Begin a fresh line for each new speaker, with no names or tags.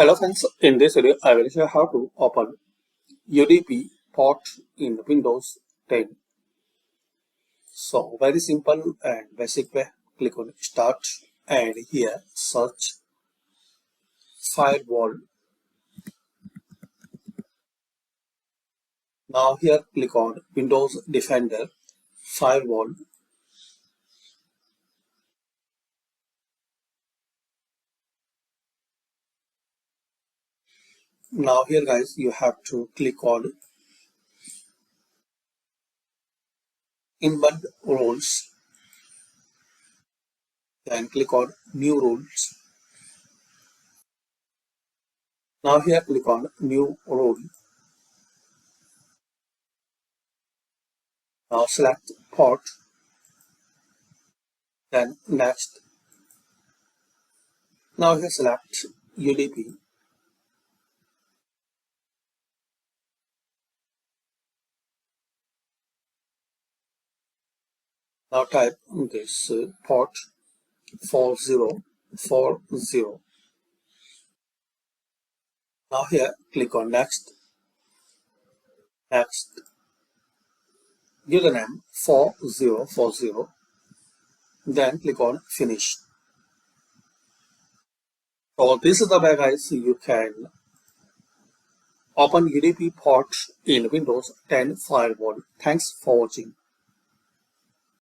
Hello friends, in this video I will show how to open UDP port in Windows 10. So very simple and basic way. Click on Start and here search Firewall. Now here click on Windows Defender Firewall. Now here guys you have to click on Embed Rules. Then click on New Rules. Now here click on New Rule. Now select Port. Then Next. Now here select UDP. Now type this port 4040. Now here click on Next. Next. Username 4040. Then click on Finish. So this is the way guys you can open UDP port in Windows 10 Firewall. Thanks for watching.